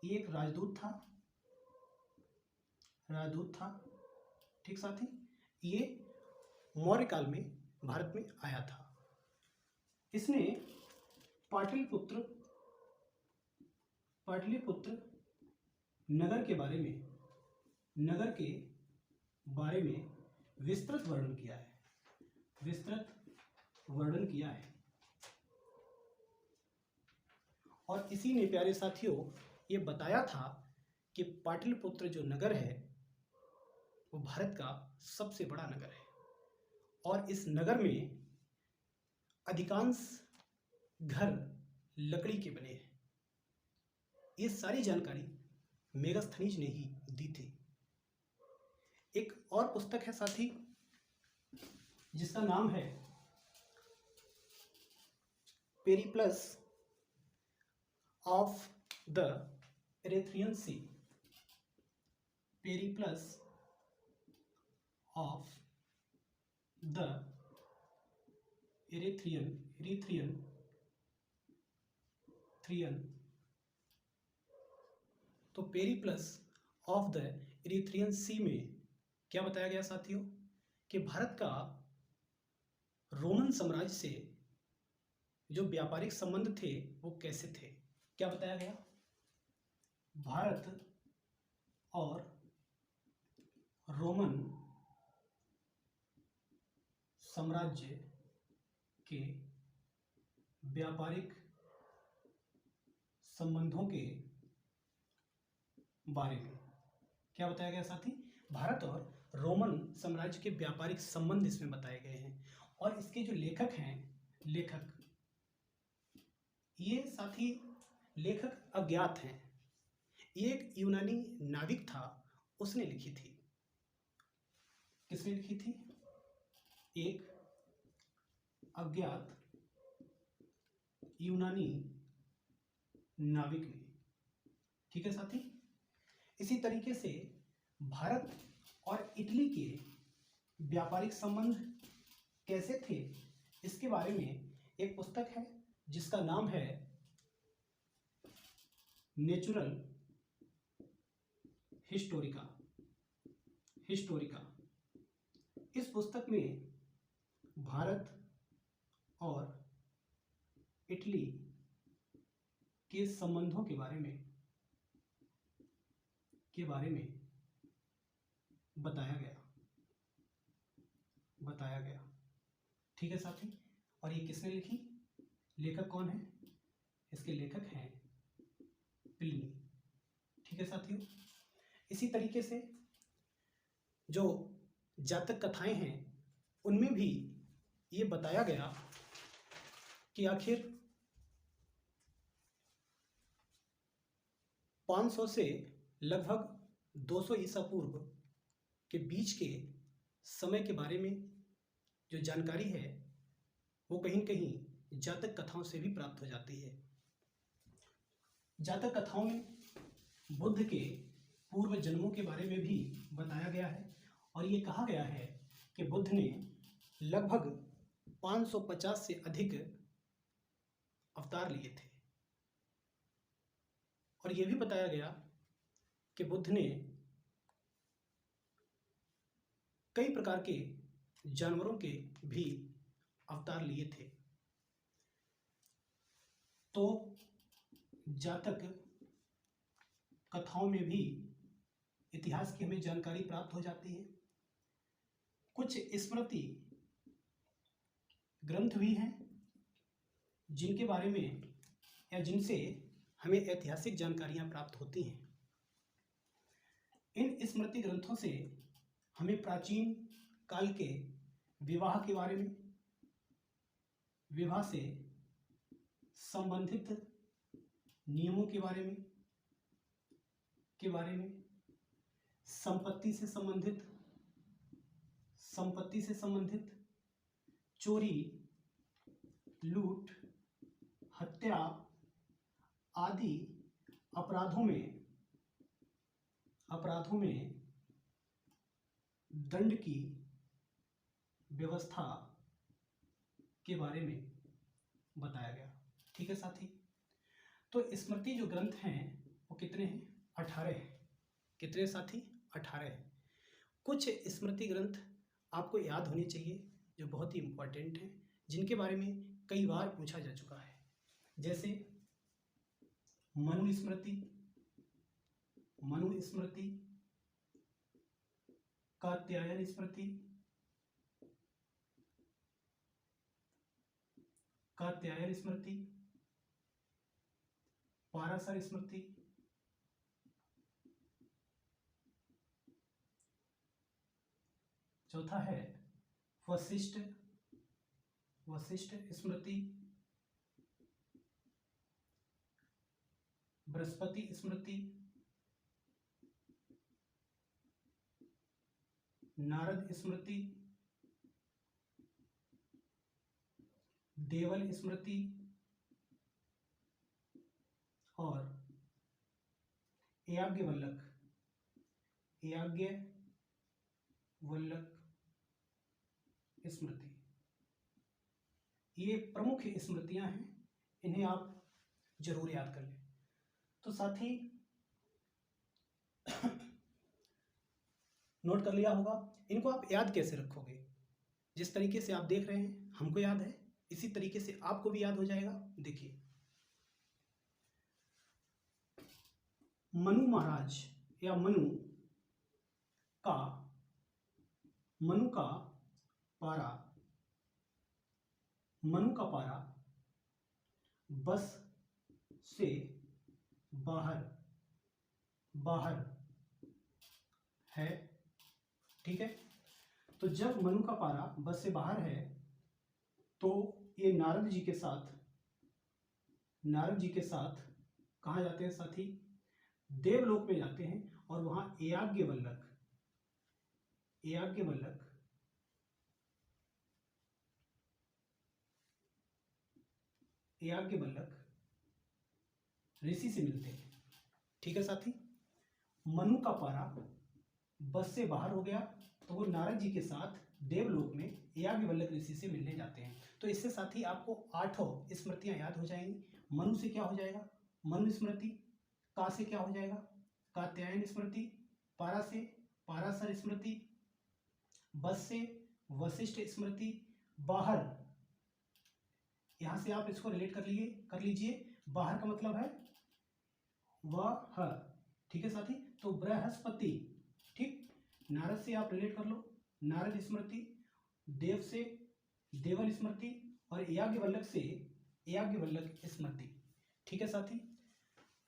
ये एक राजदूत था। ठीक साथी। ये मौर्य काल में भारत में आया था। इसने पाटलिपुत्र नगर के बारे में विस्तृत वर्णन किया है। और इसी ने प्यारे साथियों ये बताया था कि पाटलिपुत्र जो नगर है वो भारत का सबसे बड़ा नगर है और इस नगर में अधिकांश घर लकड़ी के बने हैं। ये सारी जानकारी मेगस्थनीज ने ही दी थी। एक और पुस्तक है साथी जिसका नाम है Periplus of the इरेथ्रियन C. Periplus of the इरेथ्रियन तो पेरिप्लस ऑफ द इरेथ्रियन सी में क्या बताया गया साथियों कि भारत का रोमन साम्राज्य से जो व्यापारिक संबंध थे वो कैसे थे। क्या बताया गया? भारत और रोमन साम्राज्य के व्यापारिक संबंधों के बारे में। क्या बताया गया साथी? भारत और रोमन साम्राज्य के व्यापारिक संबंध इसमें बताए गए हैं। और इसके जो लेखक हैं, ये साथी लेखक अज्ञात हैं। ये एक यूनानी नाविक था, उसने लिखी थी। किसने लिखी थी? एक अज्ञात यूनानी नाविक ने। ठीक है साथी। इसी तरीके से भारत और इटली के व्यापारिक संबंध कैसे थे, इसके बारे में एक पुस्तक है जिसका नाम है नेचुरल हिस्टोरिका। इस पुस्तक में भारत और इटली के संबंधों के बारे में बताया गया। ठीक है साथी। और ये किसने लिखी? लेखक कौन है? इसके लेखक हैं प्लिनी। ठीक है साथियों। इसी तरीके से जो जातक कथाएं हैं उनमें भी ये बताया गया कि आखिर 500 से लगभग 200 ईसा पूर्व के बीच के समय के बारे में जो जानकारी है वो कहीं कहीं जातक कथाओं से भी प्राप्त हो जाती है। जातक कथाओं में बुद्ध के पूर्व जन्मों के बारे में भी बताया गया है और ये कहा गया है कि बुद्ध ने लगभग 550 से अधिक अवतार लिए थे। और ये भी बताया गया कि बुद्ध ने कई प्रकार के जानवरों के भी अवतार लिए थे। तो जातक कथाओं में भी इतिहास की हमें जानकारी प्राप्त हो जाती है। कुछ स्मृति ग्रंथ भी हैं जिनके बारे में या जिनसे हमें ऐतिहासिक जानकारियां प्राप्त होती हैं। इन स्मृति ग्रंथों से हमें प्राचीन काल के विवाह के बारे में, विवाह से संबंधित नियमों के बारे में, संपत्ति से संबंधित चोरी, लूट, हत्या आदि अपराधों में दंड की व्यवस्था के बारे में बताया गया। ठीक है साथी। तो स्मृति जो ग्रंथ हैं वो कितने हैं? 18 हैं। कितने साथी? 18 हैं। कुछ स्मृति ग्रंथ आपको याद होने चाहिए जो बहुत ही इम्पोर्टेंट हैं, जिनके बारे में कई बार पूछा जा चुका है। जैसे मनुस्मृति, कात्यायन स्मृति, पाराशर स्मृति, चौथा है वशिष्ठ स्मृति, बृहस्पति स्मृति, नारद स्मृति, देवल स्मृति और याज्ञवल्क स्मृति। ये प्रमुख स्मृतियां हैं, इन्हें आप जरूर याद कर लें। तो साथी नोट कर लिया होगा। इनको आप याद कैसे रखोगे? जिस तरीके से आप देख रहे हैं हमको याद है, इसी तरीके से आपको भी याद हो जाएगा। देखिए, मनु महाराज या मनु का मनु का पारा बस से बाहर है। ठीक है, तो जब मनु का पारा बस से बाहर है तो ये नारद जी के साथ कहाँ जाते हैं साथी? देवलोक में जाते हैं और वहां याज्ञवल्क ऋषि से मिलते हैं। ठीक है साथी, मनु का पारा बस से बाहर हो गया तो वो नारद जी के साथ देवलोक में याज्ञवल्क ऋषि से मिलने जाते हैं। तो इससे साथी आपको 8 स्मृतियां याद हो जाएंगी। मनु से क्या हो जाएगा? मनु स्मृति। का से क्या हो जाएगा? कात्यायन स्मृति। पारा से पाराशर स्मृति। बस से वशिष्ठ स्मृति। बाहर, यहां से आप इसको रिलेट कर लीजिए। बाहर का मतलब है वह। ठीक है साथी, तो बृहस्पति। ठीक, नारद से आप रिलेट कर लो, नारद स्मृति। देव से देवल स्मृति और याज्ञवल्क से याज्ञवल्क स्मृति। ठीक है साथी,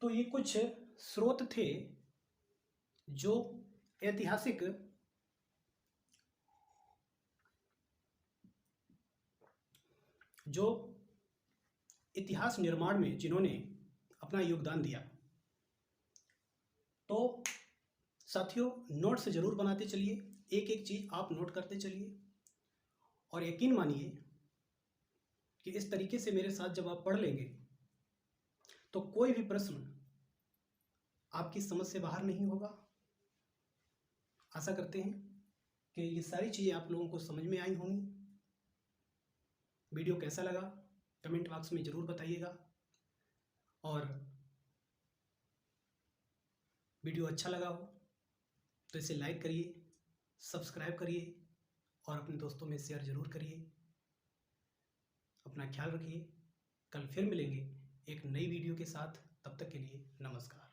तो ये कुछ स्रोत थे जो ऐतिहासिक इतिहास निर्माण में जिन्होंने अपना योगदान दिया। तो साथियों, नोट्स जरूर बनाते चलिए, एक एक चीज आप नोट करते चलिए और यकीन मानिए कि इस तरीके से मेरे साथ जब आप पढ़ लेंगे तो कोई भी प्रश्न आपकी समझ से बाहर नहीं होगा। आशा करते हैं कि ये सारी चीजें आप लोगों को समझ में आई होंगी। वीडियो कैसा लगा कमेंट बॉक्स में जरूर बताइएगा और वीडियो अच्छा लगा हो तो इसे लाइक करिए, सब्सक्राइब करिए और अपने दोस्तों में शेयर जरूर करिए। अपना ख्याल रखिए। कल फिर मिलेंगे एक नई वीडियो के साथ। तब तक के लिए नमस्कार।